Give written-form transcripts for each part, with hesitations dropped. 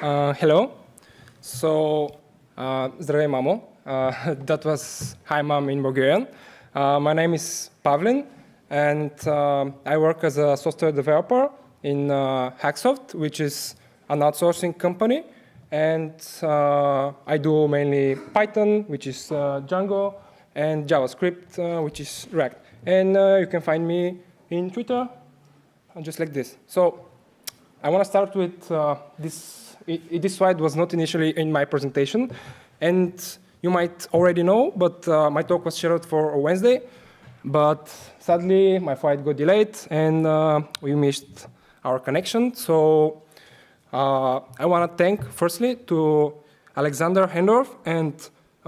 Hello. So, zdravej mamo. That was hi mom in Bulgarian. My name is Pavlin, and I work as a software developer in Hacksoft, which is an outsourcing company. And I do mainly Python, which is Django, and JavaScript, which is React. And you can find me in Twitter, just like this. So I want to start with this. This slide was not initially in my presentation, and you might already know, but my talk was scheduled for Wednesday. But sadly, my flight got delayed, and we missed our connection. So I want to thank, firstly, to Alexander Hendorf and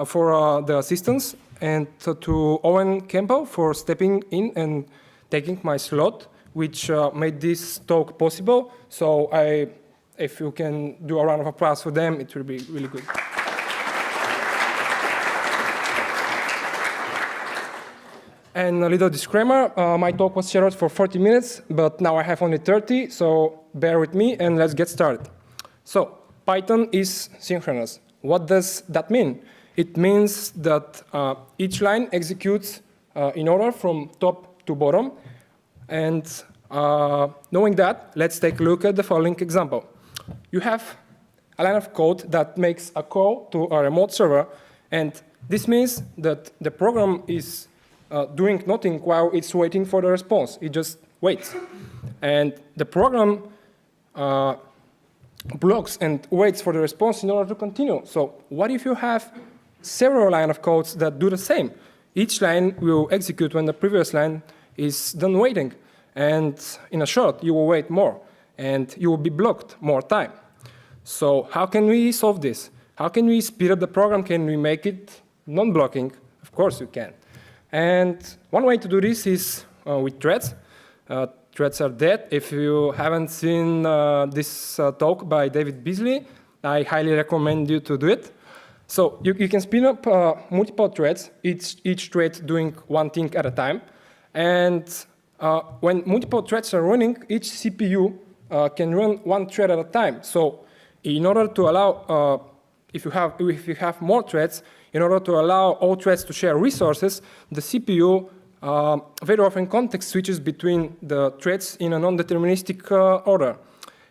for the assistance, and to Owen Campbell for stepping in and taking my slot, which made this talk possible. So if you can do a round of applause for them, it will be really good. And a little disclaimer, my talk was scheduled for 40 minutes, but now I have only 30, so bear with me and let's get started. So Python is synchronous. What does that mean? It means that each line executes in order from top to bottom. And knowing that, let's take a look at the following example. You have a line of code that makes a call to a remote server, and this means that the program is doing nothing while it's waiting for the response. It just waits. And the program blocks and waits for the response in order to continue. So what if you have several lines of codes that do the same? Each line will execute when the previous line is done waiting. And in a short, you will wait more, and you will be blocked more time. So how can we solve this? How can we speed up the program? Can we make it non-blocking? Of course you can. And one way to do this is with threads. Threads are dead. If you haven't seen this talk by David Beasley, I highly recommend you to do it. So you can spin up multiple threads, each thread doing one thing at a time. And when multiple threads are running, each CPU can run one thread at a time. So in order to allow, if you have more threads, in order to allow all threads to share resources, the CPU very often context switches between the threads in a non-deterministic order.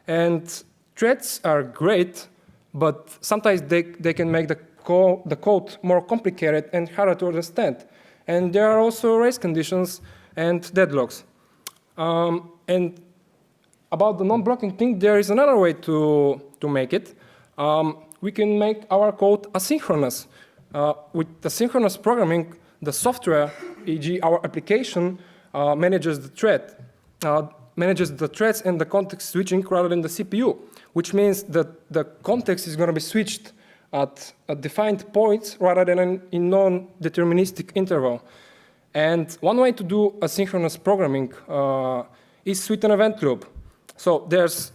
And threads are great, but sometimes they can make the code more complicated and harder to understand. And there are also race conditions and deadlocks. And about the non-blocking thing, there is another way to make it. We can make our code asynchronous. With asynchronous programming, the software, e.g. our application, manages the threads and the context switching rather than the CPU, which means that the context is going to be switched at defined points rather than in non-deterministic interval. And one way to do asynchronous programming is with an event loop. So there's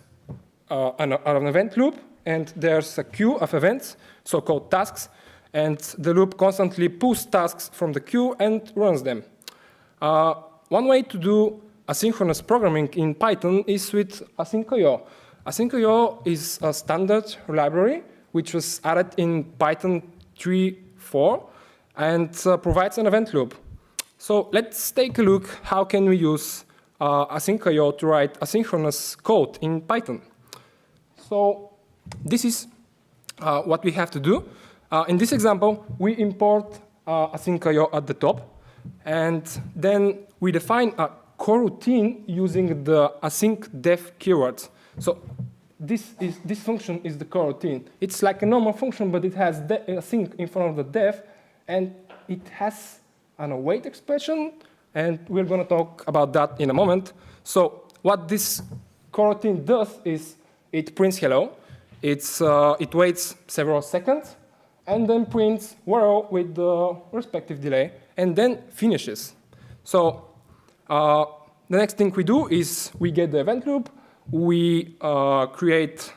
an event loop, and there's a queue of events, so-called tasks, and the loop constantly pulls tasks from the queue and runs them. One way to do asynchronous programming in Python is with async.io. Async.io is a standard library which was added in Python 3.4 and provides an event loop. So let's take a look how can we use async.io to write asynchronous code in Python. So this is what we have to do. In this example, we import async.io at the top, and then we define a coroutine using the async def keywords. So this function is the coroutine. It's like a normal function, but it has async in front of the def, and it has an await expression, and we're going to talk about that in a moment. So what this coroutine does is it prints hello. It waits several seconds, and then prints world with the respective delay, and then finishes. So the next thing we do is we get the event loop, we create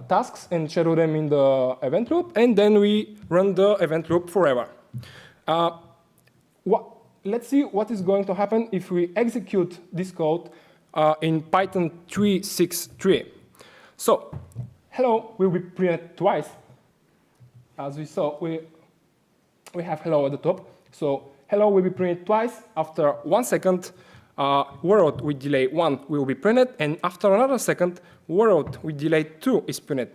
tasks and schedule them in the event loop, and then we run the event loop forever. Let's see what is going to happen if we execute this code in Python 3.6.3. So hello will be printed twice. As we saw, we have hello at the top. So hello will be printed twice. After 1 second, word with delay 1 will be printed, and after another second, word with delay 2 is printed.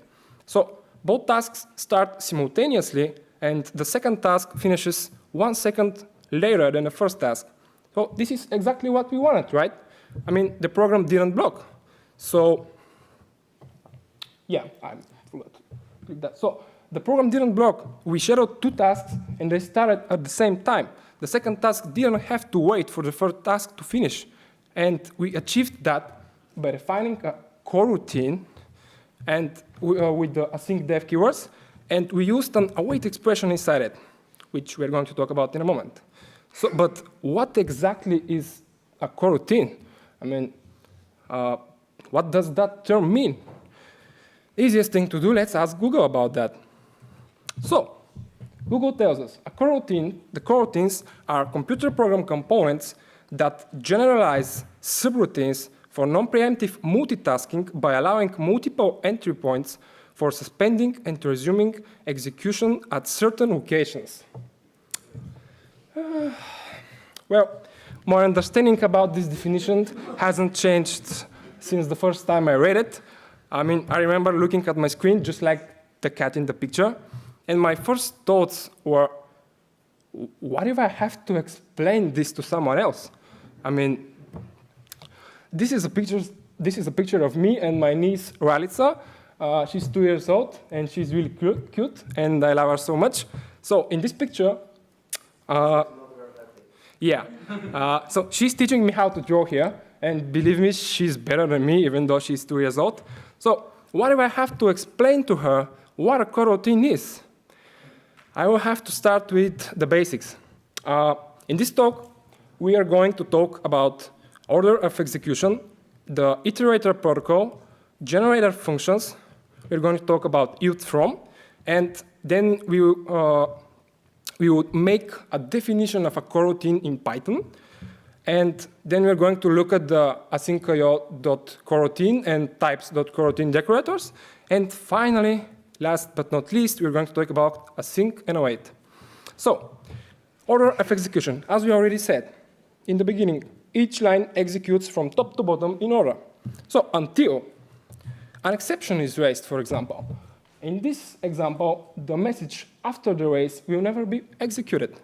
So both tasks start simultaneously, and the second task finishes 1 second later than the first task. So this is exactly what we wanted, right? I mean, the program didn't block. So yeah, I forgot to click that. So the program didn't block. We shadowed 2 tasks, and they started at the same time. The second task didn't have to wait for the first task to finish. And we achieved that by defining a coroutine and with the async def keywords. And we used an await expression inside it, which we're going to talk about in a moment. So, but what exactly is a coroutine? I mean, what does that term mean? Easiest thing to do, let's ask Google about that. So, Google tells us the coroutines are computer program components that generalize subroutines for non-preemptive multitasking by allowing multiple entry points for suspending and resuming execution at certain locations. Well, my understanding about this definition hasn't changed since the first time I read it. I mean, I remember looking at my screen just like the cat in the picture, and my first thoughts were, what if I have to explain this to someone else? I mean, this is a picture of me and my niece, Ralitza. She's 2 years old, and she's really cute, and I love her so much. So in this picture, so she's teaching me how to draw here, and believe me, she's better than me, even though she's 2 years old. So what if I have to explain to her what a coroutine is? I will have to start with the basics. In this talk, we are going to talk about order of execution, the iterator protocol, generator functions. We're going to talk about int from, and then we would make a definition of a coroutine in Python. And then we're going to look at the async.coroutine and types.coroutine decorators. And finally, last but not least, we're going to talk about async and await. So, order of execution. As we already said in the beginning, each line executes from top to bottom in order. So, until an exception is raised, for example. In this example, the message after the raise will never be executed.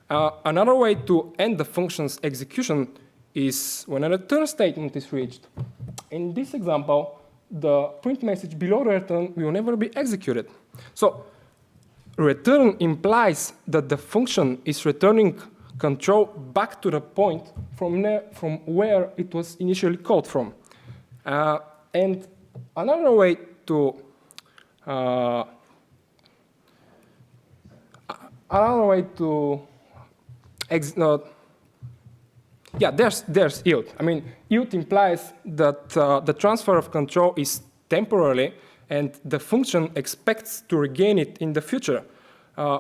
Another way to end the function's execution is when a return statement is reached. In this example, the print message below the return will never be executed. So return implies that the function is returning control back to the point from where it was initially called from. And another way to there's int. I mean, int implies that the transfer of control is temporarily, and the function expects to regain it in the future.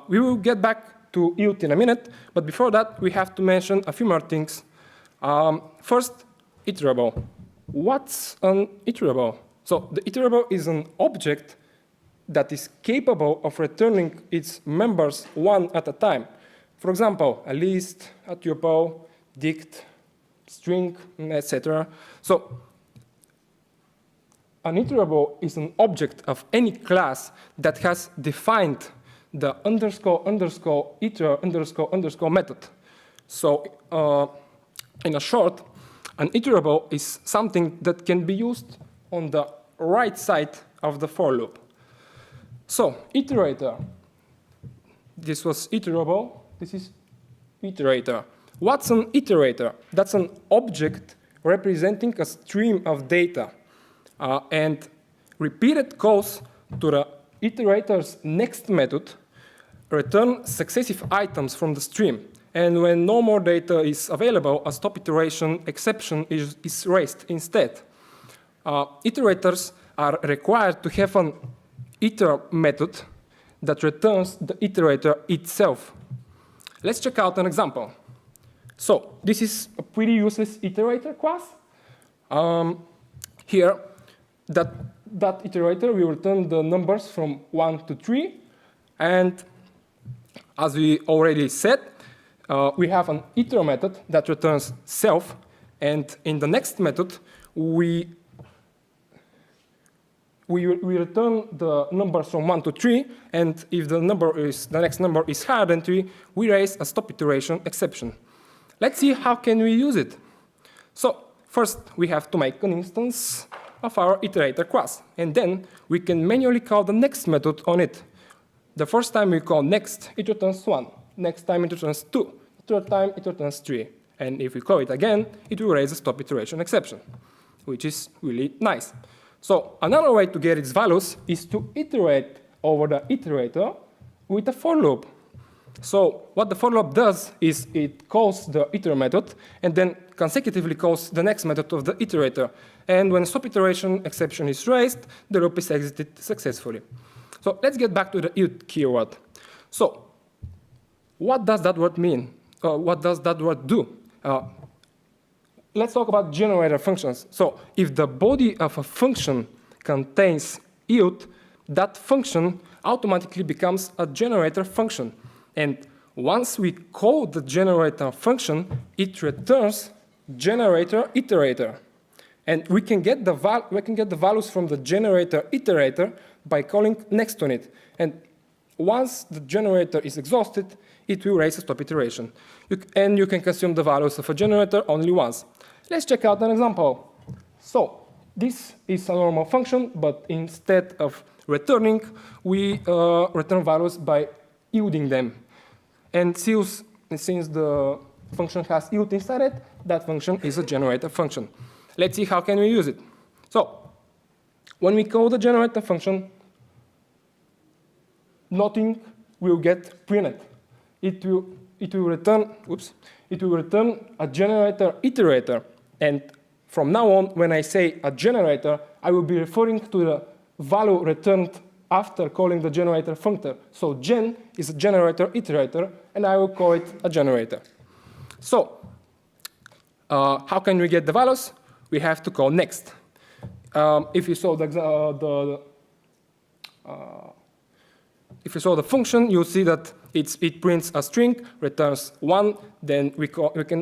We will get back to int in a minute, but before that, we have to mention a few more things. First, iterable. What's an iterable? So the iterable is an object that is capable of returning its members one at a time. For example, a list, a tuple, dict, string, etc. So an iterable is an object of any class that has defined the __iter___ method. So in a short, an iterable is something that can be used on the right side of the for loop. So iterator, this was iterable, this is iterator. What's an iterator? That's an object representing a stream of data. And repeated calls to the iterator's next method return successive items from the stream. And when no more data is available, a stop iteration exception is raised instead. Iterators are required to have an iter method that returns the iterator itself. Let's check out an example. So this is a pretty useless iterator class. Here, that iterator will return the numbers from 1 to 3. And as we already said, we have an iter method that returns self. And in the next method, we return the numbers from 1 to 3. And if the next number is higher than 3, we raise a stop iteration exception. Let's see how can we use it. So first, we have to make an instance of our iterator class. And then we can manually call the next method on it. The first time we call next, it returns 1. Next time it returns 2. Third time it returns 3. And if we call it again, it will raise a stop iteration exception, which is really nice. So another way to get its values is to iterate over the iterator with a for loop. So what the for loop does is it calls the iter method and then consecutively calls the next method of the iterator. And when stop iteration exception is raised, the loop is exited successfully. So let's get back to the ut keyword. So what does that word mean? What does that word do? Let's talk about generator functions. So if the body of a function contains ut, that function automatically becomes a generator function. And once we call the generator function, it returns generator iterator. And we can get the values from the generator iterator by calling next on it. And once the generator is exhausted, it will raise a stop iteration. And you can consume the values of a generator only once. Let's check out an example. So this is a normal function, but instead of returning, we return values by yielding them. And since the function has yield inside it, that function is a generator function. Let's see how can we use it. So when we call the generator function, nothing will get printed. It will return a generator iterator. And from now on, when I say a generator, I will be referring to the value returned after calling the generator functor. So gen is a generator iterator, and I will call it a generator. So how can we get the values? We have to call next. If you saw the function, you'll see that it prints a string, returns 1. Then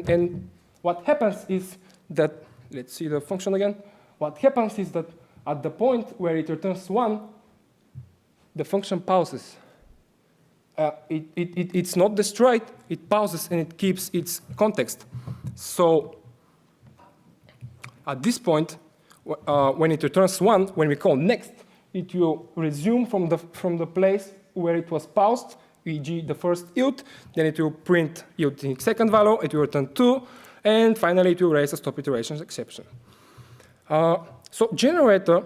and what happens is that, let's see the function again. What happens is that at the point where it returns 1, the function pauses. It's not destroyed, it pauses and it keeps its context. So at this point, when it returns 1, when we call next, it will resume from the place where it was paused, e.g. the first ut, then it will print ut in its second value, it will return 2, and finally it will raise a stop iterations exception. So generators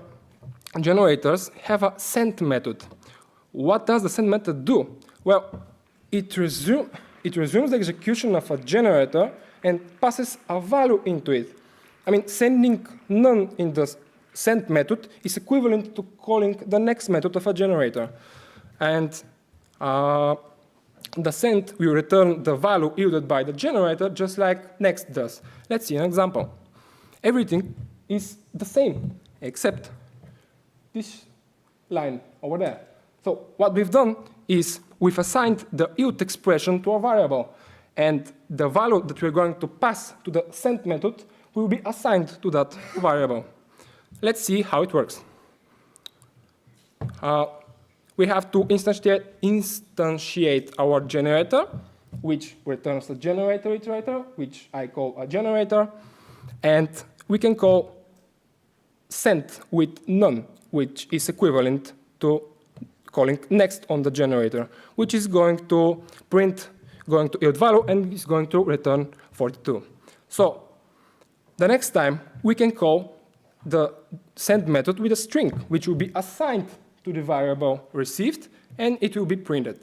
have a send method. What does the send method do? Well, it resumes the execution of a generator and passes a value into it. I mean, sending none in the send method is equivalent to calling the next method of a generator. And the send will return the value yielded by the generator just like next does. Let's see an example. Everything is the same except this line over there. So what we've done is we've assigned the yield expression to a variable. And the value that we're going to pass to the send method will be assigned to that variable. Let's see how it works. We have to instantiate our generator, which returns a generator iterator, which I call a generator. And we can call send with none, which is equivalent to calling next on the generator, which is going to yield value and is going to return 42. So the next time we can call the send method with a string, which will be assigned to the variable received, and it will be printed.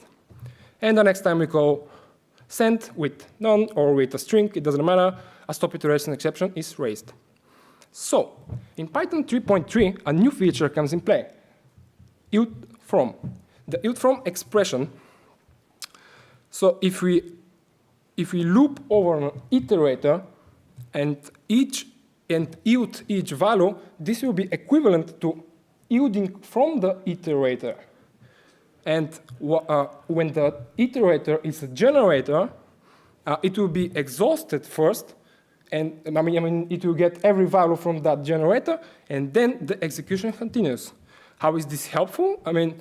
And the next time we call send with none or with a string, it doesn't matter, a stop iteration exception is raised. So in Python 3.3, a new feature comes in play. Yield from. The yield from expression. So if we loop over an iterator and yield each value, this will be equivalent to yielding from the iterator. And when the iterator is a generator, it will be exhausted first, and I mean, it will get every value from that generator, and then the execution continues. How is this helpful? I mean,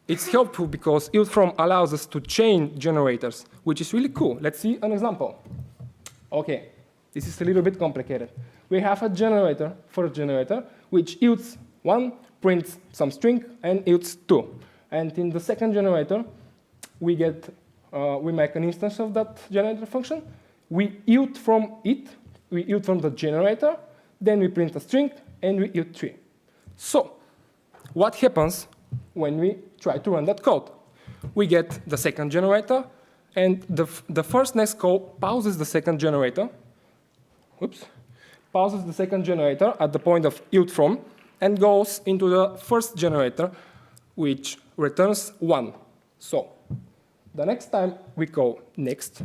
it's helpful because yield from allows us to chain generators, which is really cool. Let's see an example. Okay, this is a little bit complicated. We have a generator, first generator, which yields 1, prints some string, and yields 2. And in the second generator, we make an instance of that generator function. We yield from it, we yield from the generator, then we print a string, and we yield 3. So what happens when we try to run that code? We get the second generator, and the first next call pauses the second generator. Oops. Pauses the second generator at the point of yield from, and goes into the first generator, which returns 1. So the next time we call next,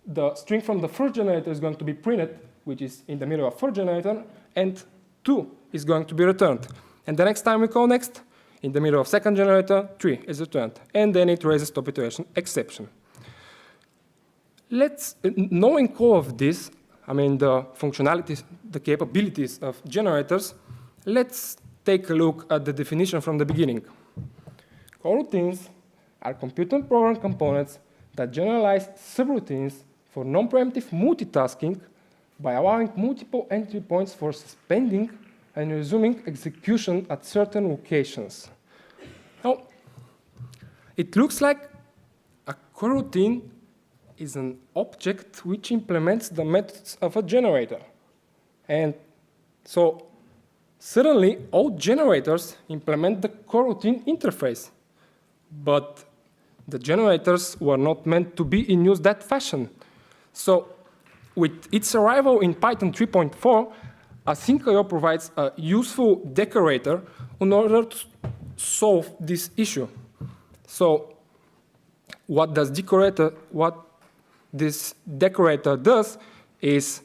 the string from the first generator is going to be printed, which is in the middle of first generator, and 2 is going to be returned. And the next time we call next, in the middle of second generator, 3 is returned. And then it raises top iteration exception. Knowing all of this, I mean the functionalities, the capabilities of generators, let's take a look at the definition from the beginning. Coroutines are computer program components that generalize subroutines for non-preemptive multitasking by allowing multiple entry points for suspending and resuming execution at certain locations. Now, it looks like a coroutine is an object which implements the methods of a generator. And so suddenly, all generators implement the coroutine interface. But the generators were not meant to be in use that fashion. So with its arrival in Python 3.4, async.io provides a useful decorator in order to solve this issue. So what this decorator does is,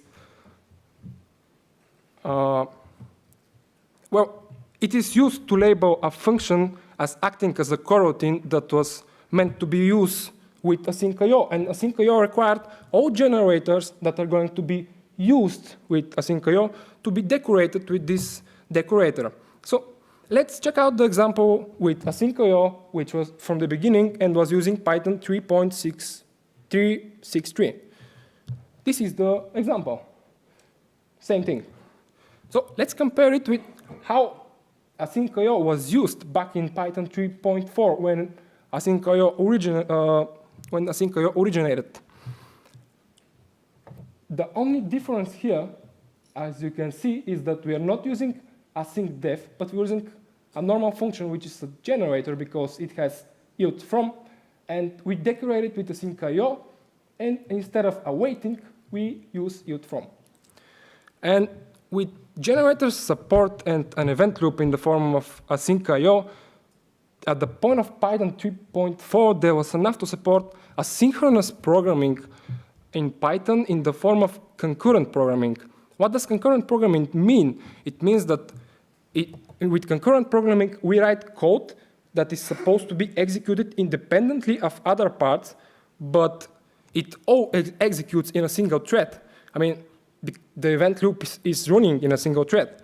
well, it is used to label a function as acting as a coroutine that was meant to be used with async.io. And async.io required all generators that are going to be used with async.io to be decorated with this decorator. So let's check out the example with async.io, which was from the beginning and was using Python 3.63. This is the example. Same thing. So let's compare it with how async.io was used back in Python 3.4 when async.io originated. The only difference here, as you can see, is that we are not using async def, but we're using a normal function, which is a generator because it has yield from, and we decorate it with async.io, and instead of awaiting, we use yield from. And with generators support and an event loop in the form of async.io, at the point of Python 3.4, there was enough to support asynchronous programming in Python in the form of concurrent programming. What does concurrent programming mean? It means that with concurrent programming, we write code that is supposed to be executed independently of other parts, but it all executes in a single thread. I mean, the event loop is running in a single thread.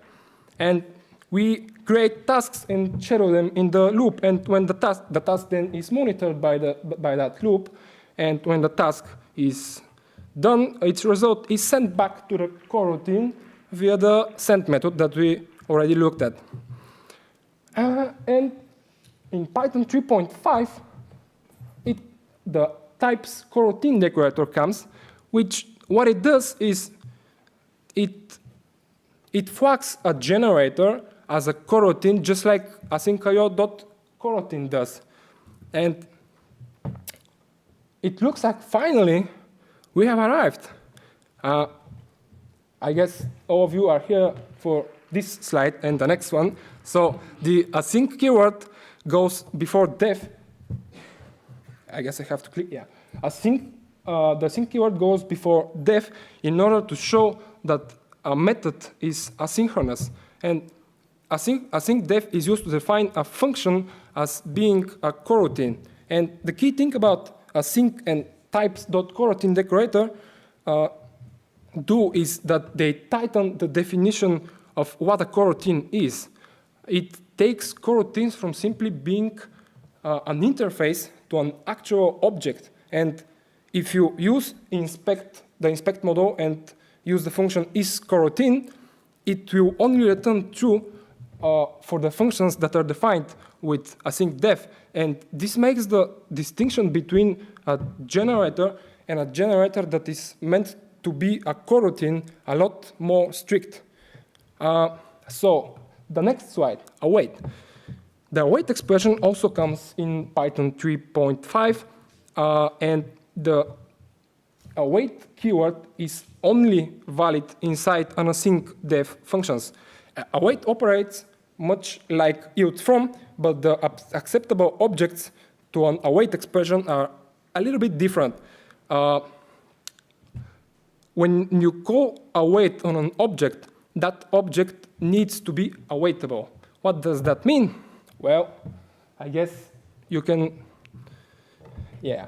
And we create tasks and schedule them in the loop. And when the task then is monitored by that loop, and when the task is done, its result is sent back to the coroutine via the send method that we already looked at. And in Python 3.5, the types coroutine decorator comes, which what it does is it flags a generator as a coroutine, just like async.io.coroutine does. And it looks like finally we have arrived. I guess all of you are here for this slide and the next one. So the async keyword goes before def. I guess I have to click, yeah. The async keyword goes before def in order to show that a method is asynchronous. And async def is used to define a function as being a coroutine. And the key thing about async and types.coroutine decorator do is that they tighten the definition of what a coroutine is. It takes coroutines from simply being an interface to an actual object. And if you use the inspect model and use the function isCoroutine, it will only return true for the functions that are defined with async def. And this makes the distinction between a generator and a generator that is meant to be a coroutine a lot more strict. So the next slide, await. The await expression also comes in Python 3.5, and the await keyword is only valid inside an async def functions. Await operates much like yield from, but the acceptable objects to an await expression are a little bit different. When you call await on an object, that object needs to be awaitable. What does that mean? Well, I guess you can, yeah,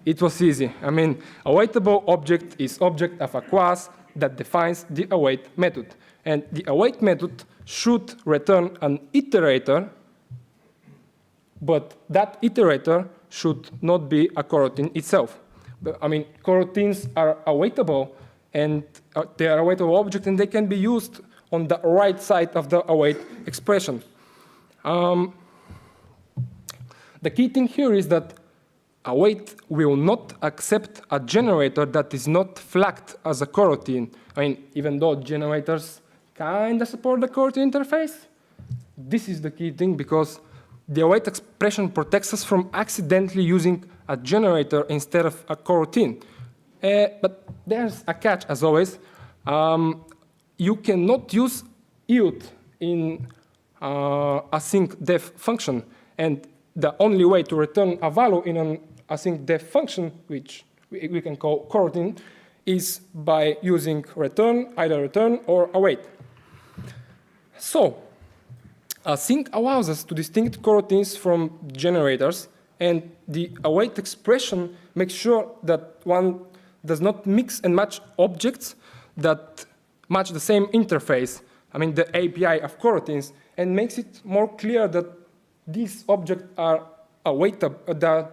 it was easy. I mean, awaitable object is object of a class that defines the await method. And the await method should return an iterator, but that iterator should not be a coroutine itself. I mean, coroutines are awaitable, and they are awaitable objects, and they can be used on the right side of the await expression. The key thing here is that await will not accept a generator that is not flagged as a coroutine. I mean, even though generators kind of support the coroutine interface, this is the key thing, because the await expression protects us from accidentally using a generator instead of a coroutine. But there's a catch, as always. You cannot use yield in async def function. And the only way to return a value in an async def function, which we can call coroutine, is by using return, either return or await. So async allows us to distinguish coroutines from generators, and the await expression makes sure that one does not mix and match objects that match the same interface, I mean the API of coroutines, and makes it more clear that these objects are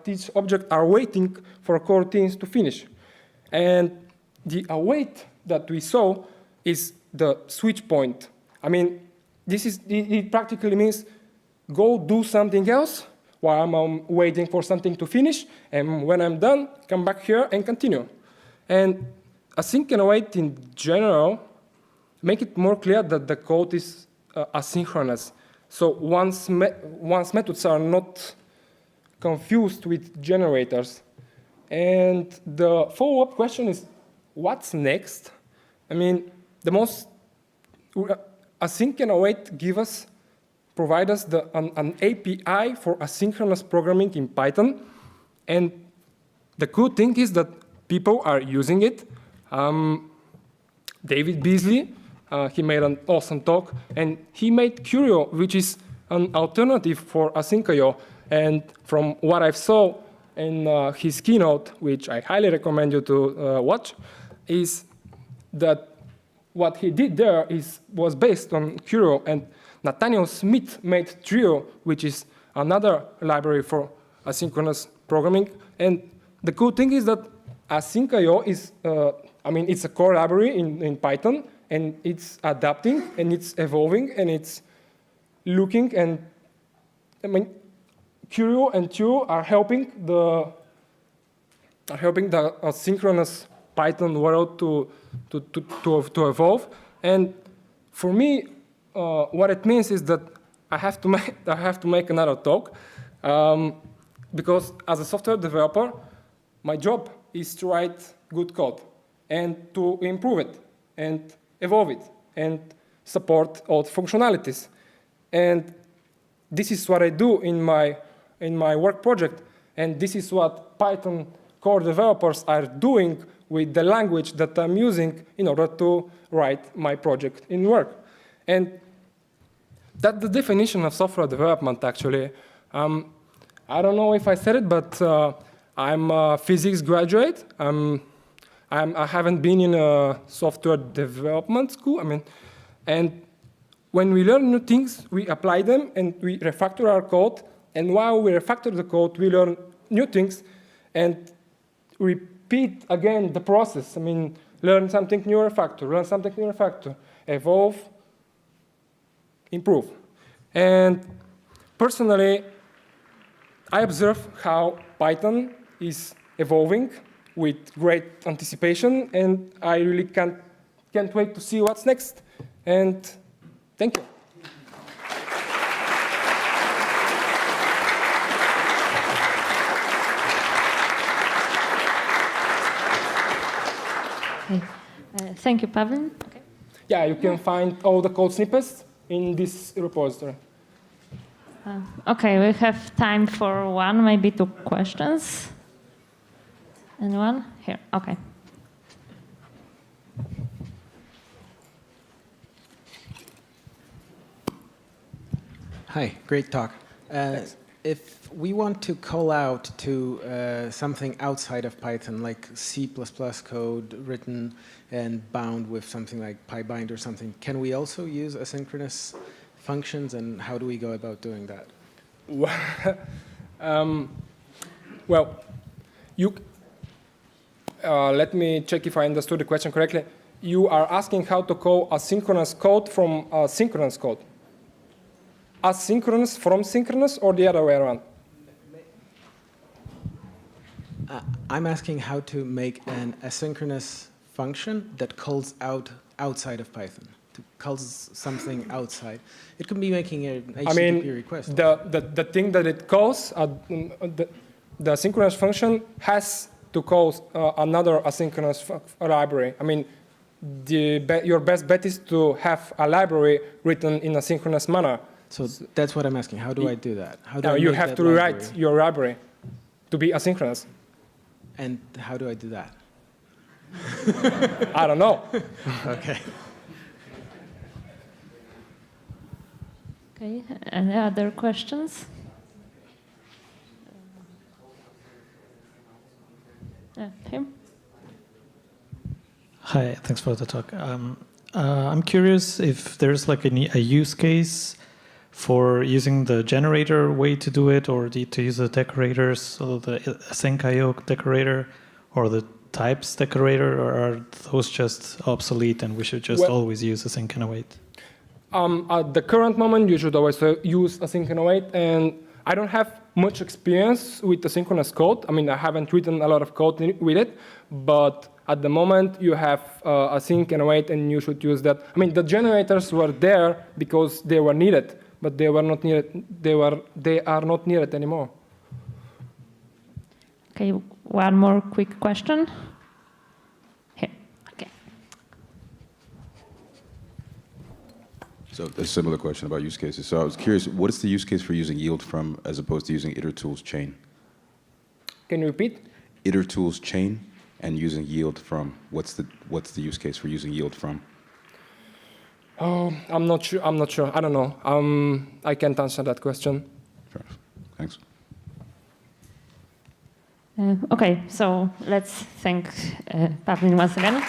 these objects are waiting for coroutines to finish. And the await that we saw is the switch point. I mean, it practically means go do something else while I'm waiting for something to finish, and when I'm done, come back here and continue. And async and await in general make it more clear that the code is asynchronous. So once methods are not confused with generators. And the follow-up question is, what's next? I mean, the most async and await provide us an API for asynchronous programming in Python. And the cool thing is that people are using it. David Beasley, he made an awesome talk, and he made Curio, which is an alternative for async.io. And from what I saw in his keynote, which I highly recommend you to watch, is that what he did there was based on Curio, and Nathaniel Smith made Trio, which is another library for asynchronous programming. And the cool thing is that async.io is, it's a core library in Python, and it's adapting, and it's evolving, and it's looking, and Curio and Trio are helping the asynchronous Python world to evolve. And for me, what it means is that I have to make another talk, because as a software developer, my job is to write good code and to improve it and evolve it and support all the functionalities. And this is what I do in my work project, and this is what Python core developers are doing with the language that I'm using in order to write my project in work. And that's the definition of software development, actually. I don't know if I said it, but I'm a physics graduate. I haven't been in a software development school. And when we learn new things, we apply them and we refactor our code. And while we refactor the code, we learn new things and repeat again the process. Learn something new, refactor, learn something new, refactor, evolve, improve. And personally, I observe how Python is evolving with great anticipation, and I really can't wait to see what's next. And thank you. Okay. Thank you, Pavel. Okay. Yeah, you can find all the code snippets in this repository. Okay, we have time for one, maybe two questions. Anyone? Here, okay. Hi, great talk. If we want to call out to something outside of Python, like C++ code written and bound with something like PyBind or something, can we also use asynchronous functions, and how do we go about doing that? Well, let me check if I understood the question correctly. You are asking how to call asynchronous code from synchronous code. Asynchronous from synchronous, or the other way around? I'm asking how to make an asynchronous function that calls outside of Python, to calls something outside. It could be making an HTTP request. The thing that it calls, the asynchronous function has to call another asynchronous library. Your best bet is to have a library written in a synchronous manner. So that's what I'm asking. How do I do that? How do I you make have that to library? rewrite your library to be asynchronous. And how do I do that? I don't know. Okay. Okay, any other questions? Him? Hi, thanks for the talk. I'm curious if there's like a use case for using the generator way to do it, or to use the decorators, so the async IO decorator or the types decorator, or are those just obsolete and we should just always use async and await? At the current moment, you should always use async and await, and I don't have much experience with asynchronous code. I haven't written a lot of code with it, but at the moment you have async and await, and you should use that. The generators were there because they were needed, but they were not needed. They are not needed anymore. Okay, one more quick question. Here. Okay. So a similar question about use cases. So I was curious, what is the use case for using yield from as opposed to using itertools chain? Can you repeat? Itertools chain and using yield from. What's the use case for using yield from? Oh, I'm not sure. I don't know. I can't answer that question. Fair enough. Thanks. Okay, so let's thank Pavel once again.